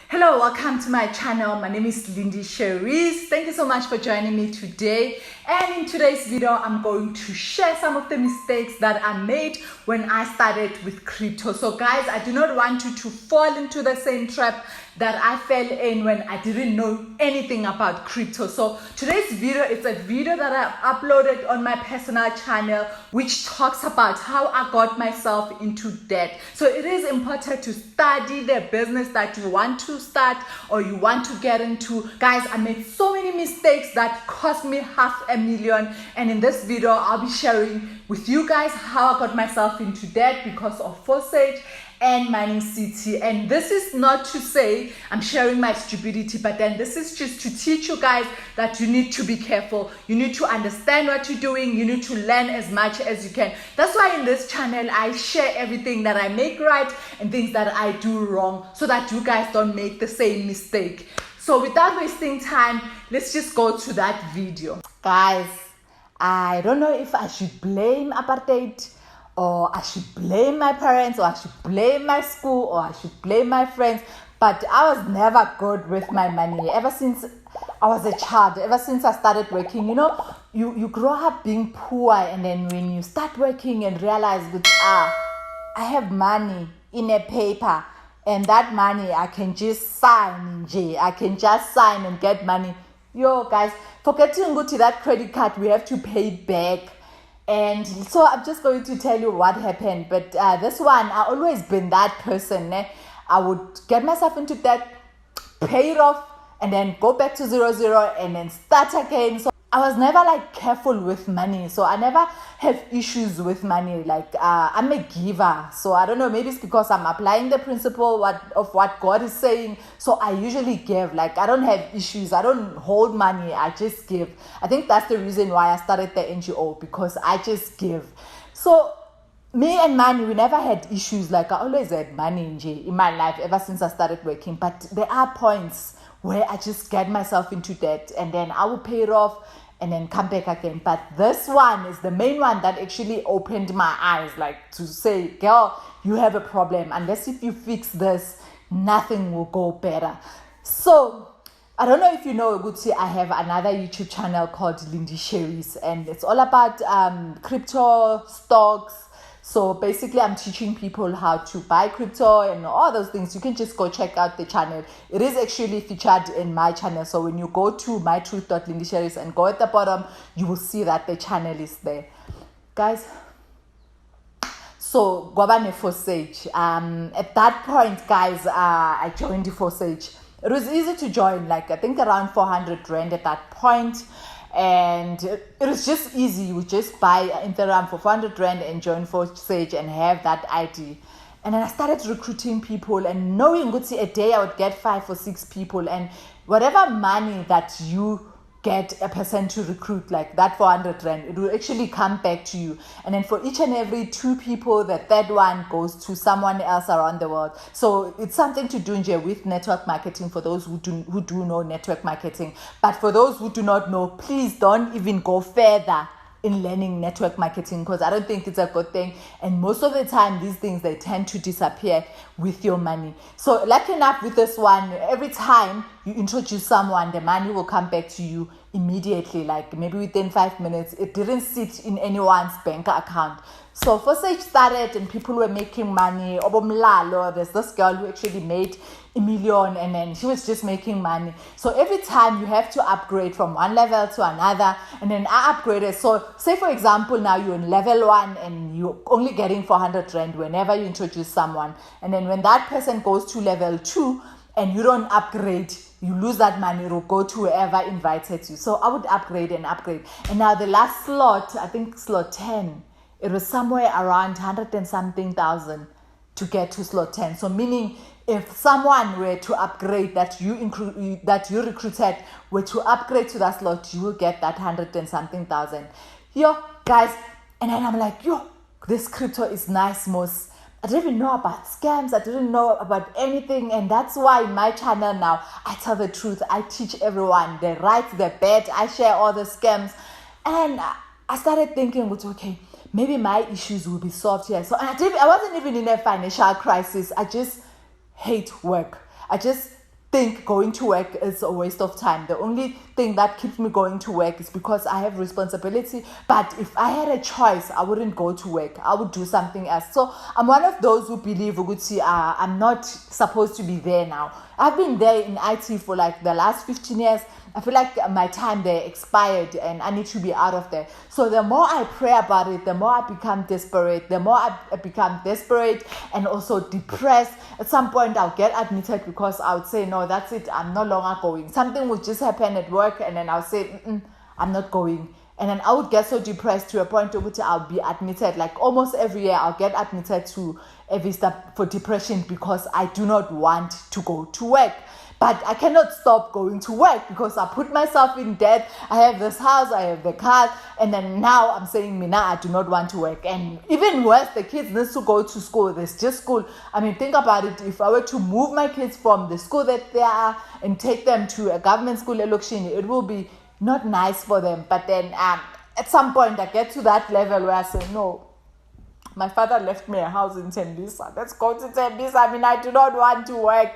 Hello, welcome to my channel. My name is Lindy Cherise. Thank you so much for joining me today. And in today's video, I'm going to share some of the mistakes that I made when I started with crypto. So guys, I do not want you to fall into the same trap that I fell in when I didn't know anything about crypto. So today's video is a video that I uploaded on my personal channel, which talks about how I got myself into debt. So it is important to study the business that you want to start or you want to get into. Guys, I made so many mistakes that cost me $500,000, and in this video I'll be sharing with you guys how I got myself into debt because of Forsage and mining CT. And this is not to say I'm sharing my stupidity, but then this is just to teach you guys that you need to be careful. You need to understand what you're doing. You need to learn as much as you can. That's why in this channel I share everything that I make right and things that I do wrong, so that you guys don't make the same mistake. So without wasting time, let's just go to that video. Guys, I don't know if I should blame apartheid, or I should blame my parents, or I should blame my school, or I should blame my friends. But I was never good with my money ever since I was a child, ever since I started working. You know, you grow up being poor, and then when you start working and realize that I have money in a paper, and that money I can just sign I can just sign and get money. Yo guys, forgetting go to that credit card, we have to pay back. And so I'm just going to tell you what happened. But this one, I always been that person. I would get myself into debt, pay it off, and then go back to 0, and then start again. So I was never like careful with money. So I never have issues with money. Like I'm a giver. So I don't know, maybe it's because I'm applying the principle of what God is saying. So I usually give. Like I don't have issues. I don't hold money. I just give. I think that's the reason why I started the NGO, because I just give. So me and money, we never had issues. Like I always had money in my life ever since I started working. But there are points where I just get myself into debt, and then I will pay it off and then come back again. But this one is the main one that actually opened my eyes, like to say, girl, you have a problem. Unless if you fix this, nothing will go better. So I don't know if you know, Gucci, I have another YouTube channel called Lindy Cherise, and it's all about crypto, stocks. So basically I'm teaching people how to buy crypto and all those things. You can just go check out the channel. It is actually featured in my channel. So when you go to mytruth.lindycherise and go at the bottom, you will see that the channel is there. Guys, so Gwabane Forsage. At that point, guys, I joined the Forsage. It was easy to join, like I think around 400 Rand at that point. And it was just easy. You would just buy Etoro for 400 Rand and join Forsage and have that ID. And then I started recruiting people, and knowing a day I would get 5 or 6 people, and whatever money that you get a person to recruit, like that 400 Rand, it will actually come back to you. And then for each and every 2 people, the third one goes to someone else around the world. So it's something to do with network marketing for those who do know network marketing. But for those who do not know, please don't even go further in learning network marketing, because I don't think it's a good thing. And most of the time, these things, they tend to disappear with your money. So lucky enough with this one, every time you introduce someone, the money will come back to you immediately, like maybe within 5 minutes. It didn't sit in anyone's bank account. So Forsage started and people were making money. There's this girl who actually made $1 million, and then she was just making money. So every time you have to upgrade from one level to another, and then I upgraded. So say for example, now you're in level 1 and you're only getting 400 Rand whenever you introduce someone. And then when that person goes to level 2 and you don't upgrade, you lose that money. It will go to whoever invited you. So I would upgrade and upgrade. And now the last slot, I think slot 10, it was somewhere around 100 and something thousand to get to slot 10. So meaning if someone were to upgrade that you recruited were to upgrade to that slot, you will get that 100 and something thousand. Yo, guys, and then I'm like, yo, this crypto is nice, most. I didn't even know about scams. I didn't know about anything. And that's why in my channel now, I tell the truth. I teach everyone the right, the bad. I share all the scams. And I started thinking, okay, maybe my issues will be solved here. So I wasn't even in a financial crisis. I just hate work. I just think going to work is a waste of time. The only thing that keeps me going to work is because I have responsibility. But if I had a choice, I wouldn't go to work. I would do something else. So I'm one of those who believe I'm not supposed to be there now. I've been there in IT for like the last 15 years. I feel like my time there expired and I need to be out of there. So the more I pray about it, the more I become desperate. The more I become desperate and also depressed. At some point, I'll get admitted because I would say, no, that's it. I'm no longer going. Something would just happen at work and then I'll say, I'm not going. And then I would get so depressed to a point to which I'll be admitted. Like almost every year, I'll get admitted to a vista for depression because I do not want to go to work. But I cannot stop going to work because I put myself in debt. I have this house, I have the car, and then now I'm saying, Mina, I do not want to work. And even worse, the kids need to go to school. There's just school. I mean, think about it. If I were to move my kids from the school that they are and take them to a government school election, it will be not nice for them. But then at some point, I get to that level where I say, no, my father left me a house in Tembisa. Let's go to Tembisa. I mean, I do not want to work.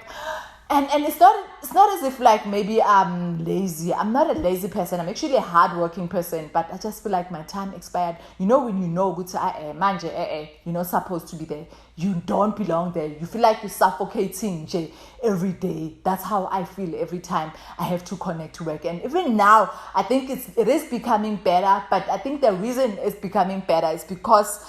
And it's not as if like maybe I'm lazy. I'm not a lazy person. I'm actually a hardworking person. But I just feel like my time expired. You know when you know you're not supposed to be there. You don't belong there. You feel like you're suffocating every day. That's how I feel every time I have to connect to work. And even now, I think it is becoming better. But I think the reason it's becoming better is because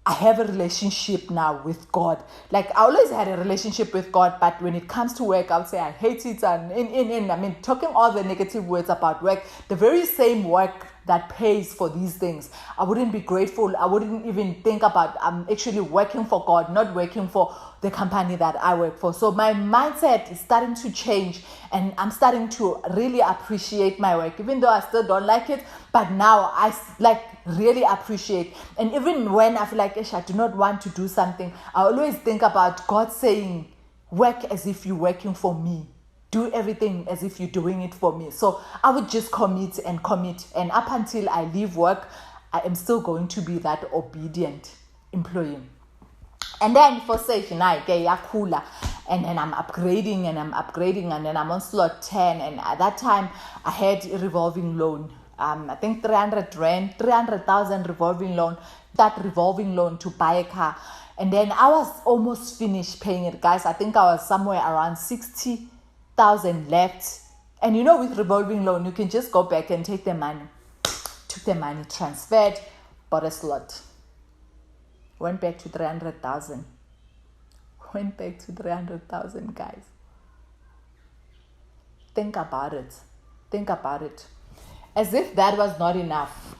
I have a relationship now with God. Like I always had a relationship with God, but when it comes to work, I would say I hate it. And I mean, talking all the negative words about work, the very same work that pays for these things, I wouldn't be grateful. I wouldn't even think about I'm actually working for God, not working for the company that I work for. So my mindset is starting to change and I'm starting to really appreciate my work, even though I still don't like it. But now I like really appreciate. And even when I feel like I do not want to do something, I always think about God saying, work as if you're working for me. Do everything as if you're doing it for me. So I would just commit. And up until I leave work, I am still going to be that obedient employee. And then Forsage and I get cooler. And then I'm upgrading and then I'm on slot 10. And at that time, I had a revolving loan. I think 300,000 revolving loan. That revolving loan to buy a car. And then I was almost finished paying it, guys. I think I was somewhere around 60,000 left. And you know, with revolving loan, you can just go back and take the money. Took the money, transferred, bought a slot. Went back to 300,000. Went back to 300,000, guys. Think about it. As if that was not enough.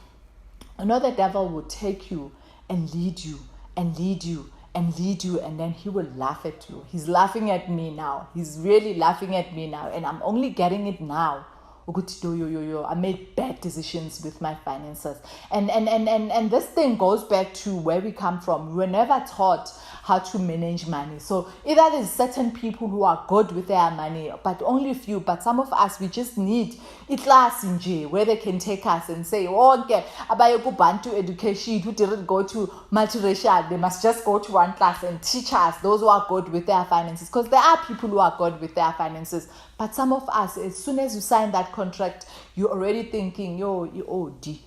You know, the devil will take you and lead you and lead you and lead you, and then he will laugh at you. He's laughing at me now. He's really laughing at me now, and I'm only getting it now. I made bad decisions with my finances. And this thing goes back to where we come from. We were never taught how to manage money. So either there's certain people who are good with their money, but only few. But some of us, we just need a class in J where they can take us and say, oh, okay, Abayoku Bantu education, who didn't go to multiracial, they must just go to one class and teach us, those who are good with their finances. Because there are people who are good with their finances. But some of us, as soon as you sign that contract, you're already thinking, yo, EOD.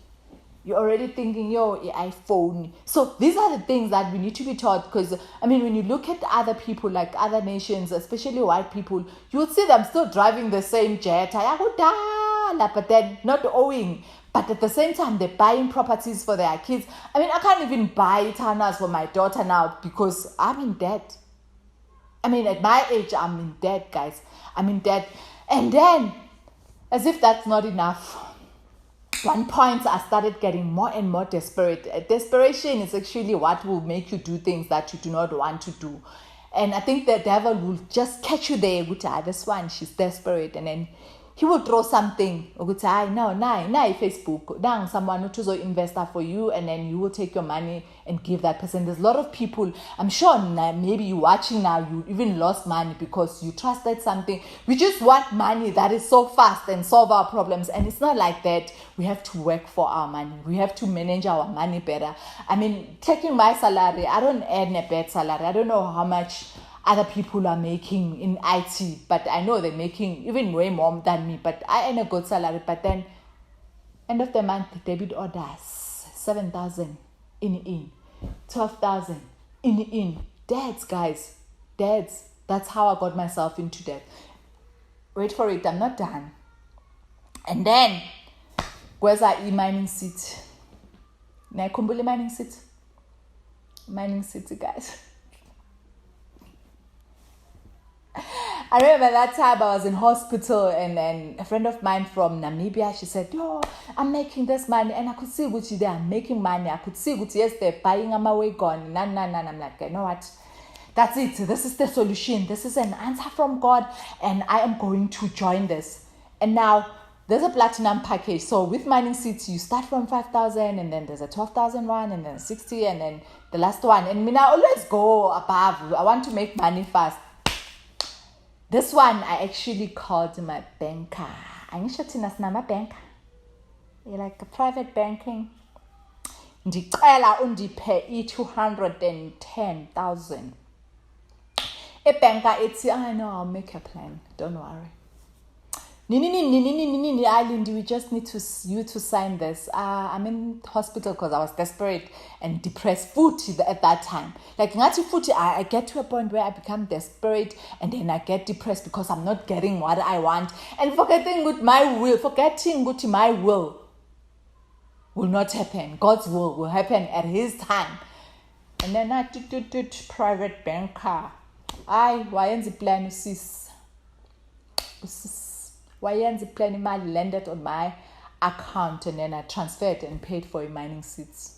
You're already thinking, yo, iPhone. So these are the things that we need to be taught. Because, I mean, when you look at other people, like other nations, especially white people, you would see them still driving the same jet. But then not owing. But at the same time, they're buying properties for their kids. I mean, I can't even buy Tanas for my daughter now because I'm in debt. I mean, at my age, I'm in debt, guys. I'm in debt. And then, as if that's not enough, one point I started getting more and more desperate. Desperation is actually what will make you do things that you do not want to do. And I think the devil will just catch you there. This one, she's desperate. And then he will throw something. No, Facebook. Someone who's an investor for you, and then you will take your money and give that person. There's a lot of people, I'm sure maybe you're watching now, you even lost money because you trusted something. We just want money that is so fast and solve our problems. And it's not like that. We have to work for our money. We have to manage our money better. I mean, taking my salary, I don't earn a bad salary. I don't know how much other people are making in IT, but I know they're making even way more than me, but I earn a good salary. But then end of the month, debit orders, 7,000 in, 12,000 in. Dads, guys, dads. That's how I got myself into debt. Wait for it, I'm not done. And then, where's our mining seat? Naikumbuli mining seat? Mining city, guys. I remember that time I was in hospital, and then a friend of mine from Namibia, she said, yo, I'm making this money. And I could see Gucci they are making money. I could see Gucci, yes, they're buying my way gone. Nah. I'm like, you know what? That's it. This is the solution. This is an answer from God, and I am going to join this. And now there's a platinum package. So with mining seats, you start from 5,000, and then there's a 12,000 one, and then 60, and then the last one. And me now always go above. I want to make money fast. This one, I actually called my banker. I'm sure it's not my banker. You're like a private banking. Ndicela undiphe 210,000. A banker, it's, I know, I'll make a plan. Don't worry. Island, we just need you to sign this. I'm in hospital because I was desperate and depressed at that time. Like I get to a point where I become desperate, and then I get depressed because I'm not getting what I want, and forgetting my will will not happen. God's will happen at His time. And then I private banker. Why is the plan sis? Why is the plan landed on my account, and then I transferred and paid for a mining seats?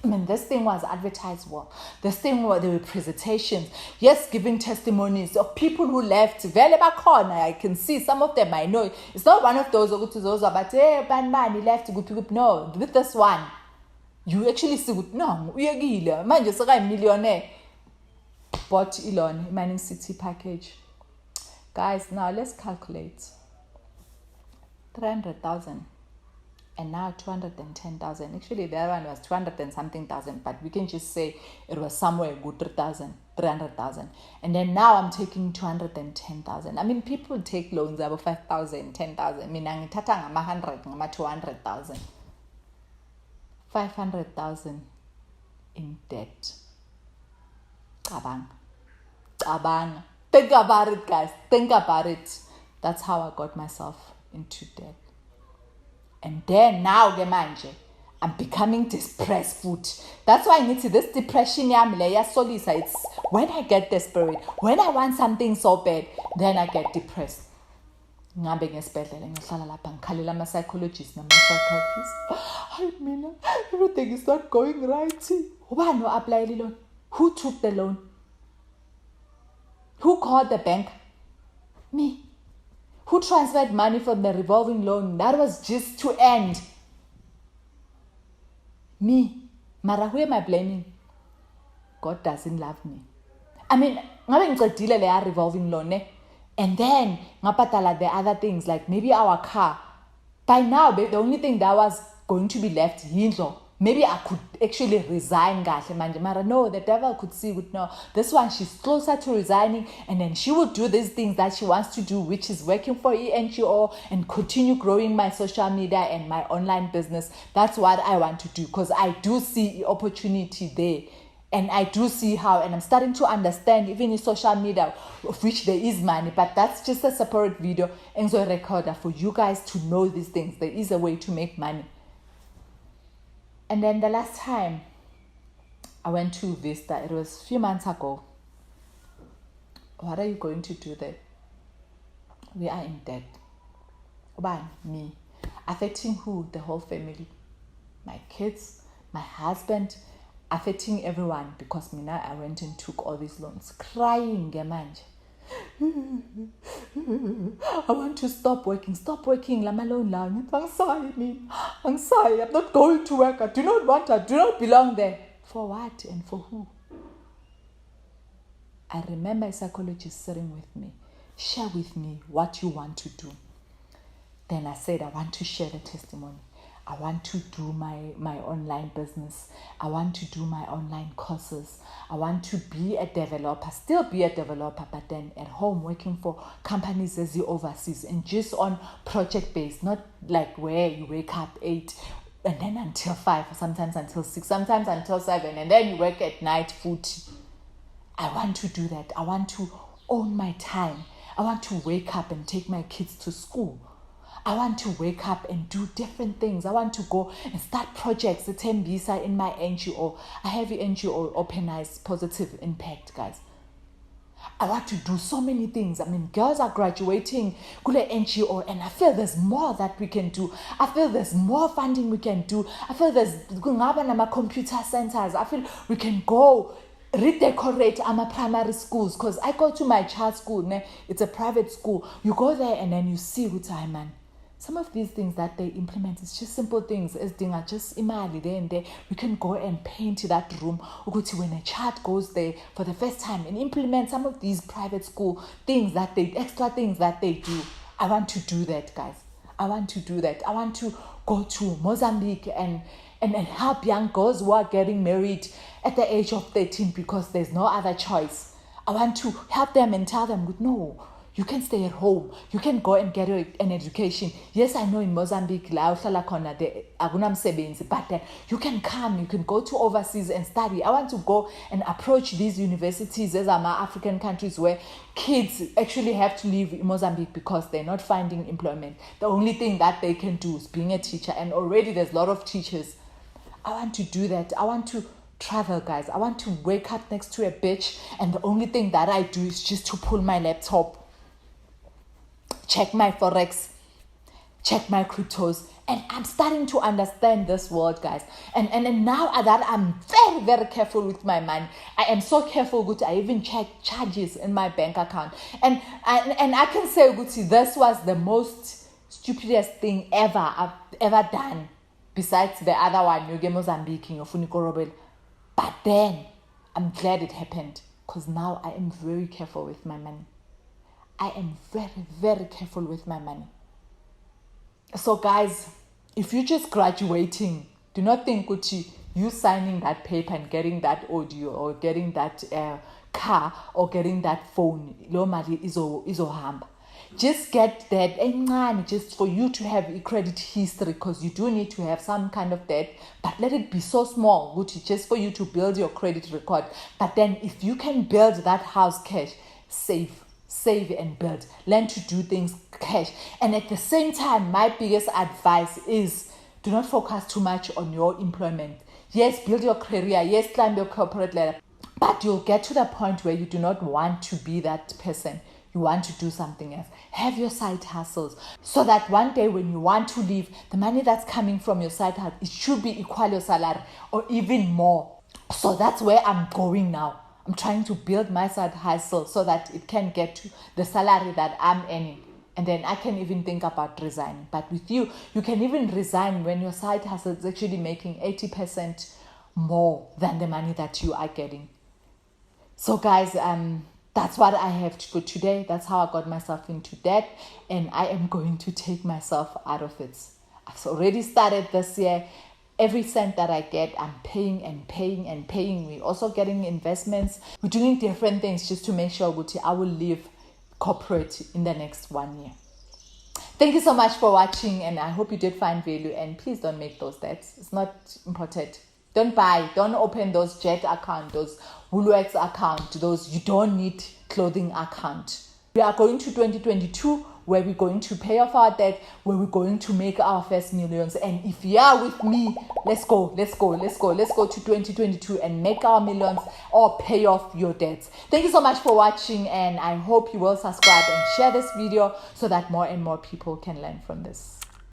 I mean, this thing was advertised well. This thing there were presentations. Yes, giving testimonies of people who left. I can see some of them I know. It's not one of those but hey, he left. No, with this one, you actually see no, man, just a millionaire. Bought Elon mining city package. Guys, now let's calculate. 300,000 and now 210,000. Actually, the other one was 200 and something thousand, but we can just say it was somewhere good 300,000. And then now I'm taking 210,000. I mean, people take loans about 5,000, 10,000. I mean, I'm taking 200,000. 500,000 in debt. Abang. Think about it, guys. Think about it. That's how I got myself into debt. And then now, I'm becoming depressed. That's why I need to this depression. It's when I get desperate, when I want something so bad, then I get depressed. Psychologist, everything is not going right. Who took the loan? Who called the bank? Me. Who transferred money from the revolving loan? That was just to end. Me. Mara, who am I blaming? God doesn't love me. I mean, ngabe revolving loan, and then ngapatala the other things, like maybe our car. By now, the only thing that was going to be left, maybe I could actually resign, Mara. No, the devil could see, no, this one, she's closer to resigning, and then she will do these things that she wants to do, which is working for NGO and continue growing my social media and my online business. That's what I want to do, because I do see opportunity there. And I do see how, and I'm starting to understand, even in social media, of which there is money, but that's just a separate video, and so recorder for you guys to know these things. There is a way to make money. And then the last time I went to Vista, it was a few months ago. What are you going to do there? We are in debt. By me. Affecting who? The whole family. My kids, my husband, affecting everyone, because I went and took all these loans. Crying, manje. I want to stop working. I'm sorry. I'm not going to work. I do not want. I do not belong there. For what and for who? I remember a psychologist sitting with me. Share with me what you want to do. Then I said, I want to share the testimony. I want to do my online business. I want to do my online courses. I want to be a developer, still be a developer, but then at home working for companies as the overseas and just on project based, not like where you wake up 8 and then until 5, or sometimes until 6, sometimes until 7, and then you work at night 40. I want to do that. I want to own my time. I want to wake up and take my kids to school. I want to wake up and do different things. I want to go and start projects. The Tembisa in my NGO. I have an NGO, Organized Positive Impact, guys. I want to do so many things. I mean, girls are graduating kule NGO, and I feel there's more that we can do. I feel there's more funding we can do. I feel there's computer centers. I feel we can go redecorate our primary schools, because I go to my child's school. It's a private school. You go there and then you see what's man. Some of these things that they implement, it's just simple things. As dinga just imali there and there. We can go and paint that room. When a child goes there for the first time and implement some of these private school things that extra things that they do. I want to do that, guys. I want to do that. I want to go to Mozambique and help young girls who are getting married at the age of 13 because there's no other choice. I want to help them and tell them, no, you can stay at home. You can go and get an education. Yes, I know in Mozambique, but you can come, you can go to overseas and study. I want to go and approach these universities as are African countries where kids actually have to leave Mozambique because they're not finding employment. The only thing that they can do is being a teacher, and already there's a lot of teachers. I want to do that. I want to travel, guys. I want to wake up next to a beach, and the only thing that I do is just to pull my laptop, check my Forex, check my cryptos, and I'm starting to understand this world, guys. And now that I'm very, very careful with my money, I am so careful, Guti. I even check charges in my bank account. And I can say, Guti, this was the most stupidest thing I've ever done, besides the other one, Yuge Mozambique or Funikorobel. But then, I'm glad it happened, because now I am very careful with my money. I am very, very careful with my money. So guys, if you're just graduating, do not think you signing that paper and getting that audio or getting that car or getting that phone, lo mali izohamba. Just get that just for you to have a credit history, because you do need to have some kind of debt, but let it be so small, just for you to build your credit record. But then if you can build that house cash, save and build. Learn to do things cash. And at the same time, my biggest advice is do not focus too much on your employment. Yes, build your career. Yes, climb your corporate ladder. But you'll get to the point where you do not want to be that person. You want to do something else. Have your side hustles, so that one day when you want to leave, the money that's coming from your side hustle, it should be equal your salary or even more. So that's where I'm going now. I'm trying to build my side hustle so that it can get to the salary that I'm earning. And then I can even think about resigning. But with you can even resign when your side hustle is actually making 80% more than the money that you are getting. So guys, that's what I have to do today. That's how I got myself into debt, and I am going to take myself out of it. I've already started this year. Every cent that I get, I'm paying and paying and paying. We're also getting investments. We're doing different things just to make sure I will leave corporate in the next 1 year. Thank you so much for watching, and I hope you did find value. And please don't make those debts. It's not important. Don't buy. Don't open those Jet account, those Woolworths account, those you don't need clothing account. We are going to 2022, where we're going to pay off our debt, where we're going to make our first millions. And if you are with me, let's go to 2022 and make our millions or pay off your debts. Thank you so much for watching, and I hope you will subscribe and share this video so that more and more people can learn from this.